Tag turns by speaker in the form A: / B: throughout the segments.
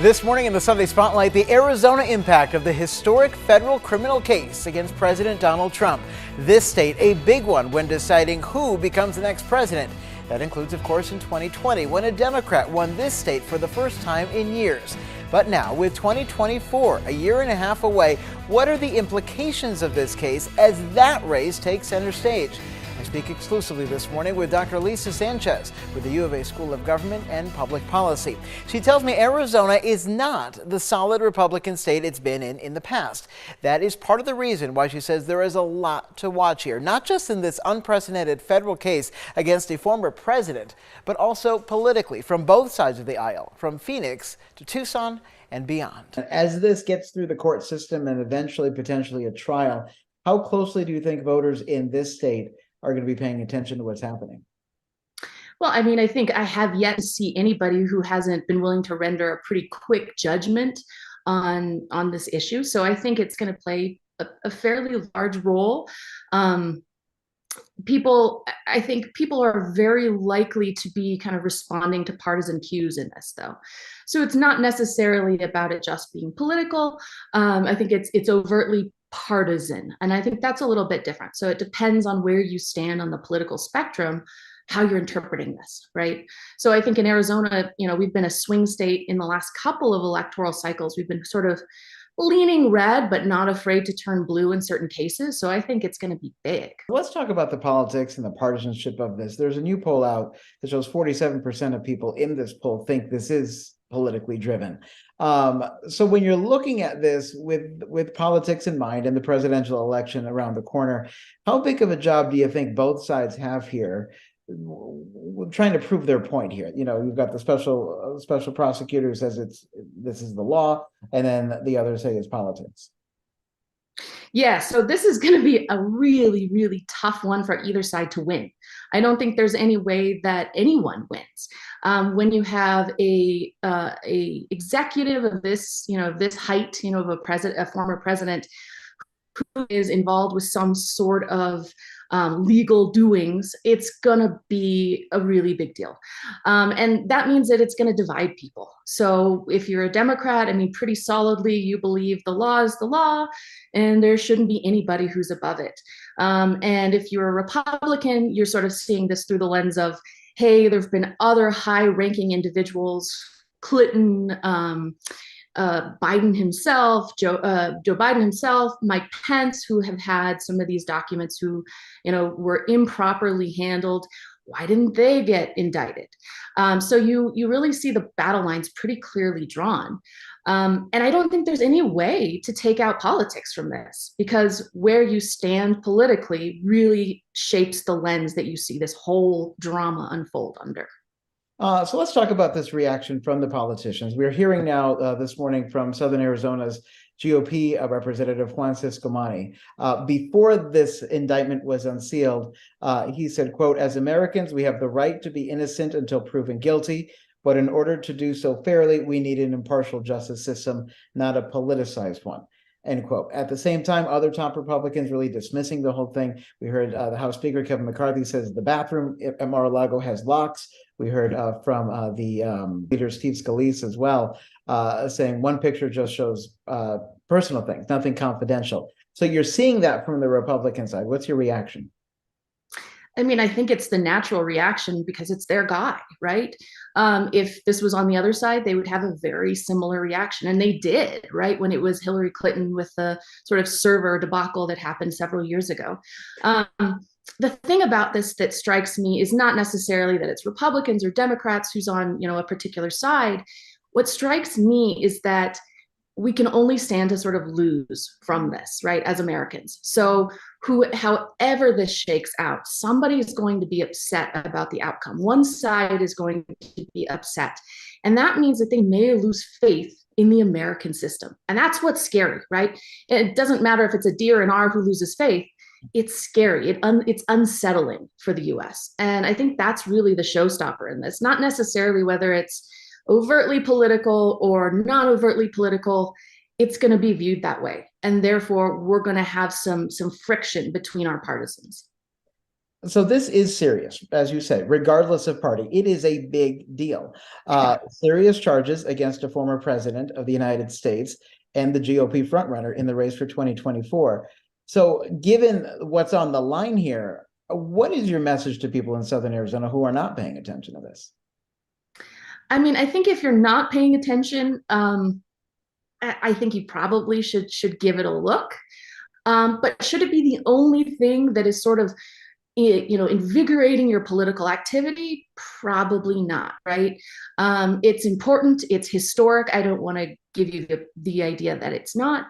A: This morning in the Sunday Spotlight, the Arizona impact of the historic federal criminal case against President Donald Trump. This state, a big one when deciding who becomes the next president. That includes, of course, in 2020, when a Democrat won this state for the first time in years. But now, with 2024 a year and a half away, what are the implications of this case as that race takes center stage? I speak exclusively this morning with Dr. Lisa Sanchez with the U of A School of Government and Public Policy. She tells me Arizona is not the solid Republican state it's been in the past. That is part of the reason why she says there is a lot to watch here, not just in this unprecedented federal case against a former president, but also politically from both sides of the aisle, from Phoenix to Tucson and beyond. As this gets through the court system and eventually potentially a trial, how closely do you think voters in this state are going to be paying attention to what's happening?
B: Well, I mean, I think I have yet to see anybody who hasn't been willing to render a pretty quick judgment on this issue. So I think it's going to play a fairly large role. I think people are very likely to be kind of responding to partisan cues in this, though. So it's not necessarily about it just being political. I think it's overtly partisan, and I think that's a little bit different. So it depends on where you stand on the political spectrum, how you're interpreting this, right? So I think in Arizona, we've been a swing state in the last couple of electoral cycles. We've been sort of leaning red, but not afraid to turn blue in certain cases. So I think it's going to be big.
A: Let's talk about the politics and the partisanship of this. There's a new poll out that shows 47% of people in this poll think this is politically driven. So when you're looking at this with politics in mind and the presidential election around the corner, how big of a job do you think both sides have here trying to prove their point here? You've got the special prosecutor who says this is the law, and then the others say it's politics.
B: Yeah, so this is going to be a really, really tough one for either side to win. I don't think there's any way that anyone wins. When you have a executive of this, this height, of a former president who is involved with some sort of legal doings, it's going to be a really big deal. And that means that it's going to divide people. So if you're a Democrat, pretty solidly, you believe the law is the law and there shouldn't be anybody who's above it. And if you're a Republican, you're sort of seeing this through the lens of, hey, there've been other high-ranking individuals, Clinton, Biden himself, Joe Biden himself, Mike Pence, who have had some of these documents who, were improperly handled. Why didn't they get indicted? So you really see the battle lines pretty clearly drawn. And I don't think there's any way to take out politics from this, because where you stand politically really shapes the lens that you see this whole drama unfold under.
A: So let's talk about this reaction from the politicians. We're hearing now this morning from Southern Arizona's GOP Representative Juan Ciscomani. Before this indictment was unsealed, he said, quote, "As Americans, we have the right to be innocent until proven guilty. But in order to do so fairly, we need an impartial justice system, not a politicized one." End quote. At the same time, other top Republicans really dismissing the whole thing. We heard the House Speaker Kevin McCarthy says the bathroom at Mar-a-Lago has locks. We heard from the leader Steve Scalise as well, saying one picture just shows personal things, nothing confidential. So you're seeing that from the Republican side. What's your reaction?
B: I think it's the natural reaction because it's their guy, right? If this was on the other side, they would have a very similar reaction. And they did, right? When it was Hillary Clinton with the sort of server debacle that happened several years ago. The thing about this that strikes me is not necessarily that it's Republicans or Democrats who's on, a particular side. What strikes me is that we can only stand to sort of lose from this, right, as Americans. So however this shakes out, somebody is going to be upset about the outcome. One side is going to be upset. And that means that they may lose faith in the American system. And that's what's scary, right? It doesn't matter if it's a D or an R who loses faith. It's scary. It's unsettling for the US. And I think that's really the showstopper in this, not necessarily whether it's overtly political or not overtly political. It's going to be viewed that way. And therefore, we're going to have some friction between our partisans.
A: So this is serious, as you say, regardless of party. It is a big deal. Serious charges against a former president of the United States and the GOP frontrunner in the race for 2024. So, given what's on the line here, what is your message to people in Southern Arizona who are not paying attention to this?
B: I mean, I think if you're not paying attention, I think you probably should give it a look. But should it be the only thing that is sort of invigorating your political activity? Probably not, right? It's important, it's historic. I don't want to give you the idea that it's not,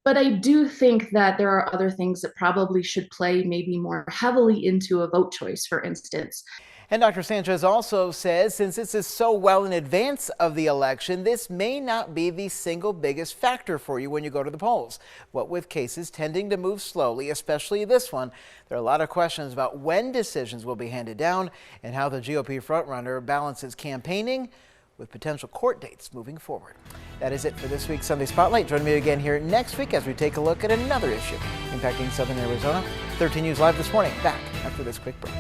B: but I do think that there are other things that probably should play maybe more heavily into a vote choice, for instance.
A: And Dr. Sanchez also says since this is so well in advance of the election, this may not be the single biggest factor for you when you go to the polls. What with cases tending to move slowly, especially this one, there are a lot of questions about when decisions will be handed down and how the GOP frontrunner balances campaigning with potential court dates moving forward. That is it for this week's Sunday Spotlight. Join me again here next week as we take a look at another issue impacting Southern Arizona. 13 News Live this morning, back after this quick break.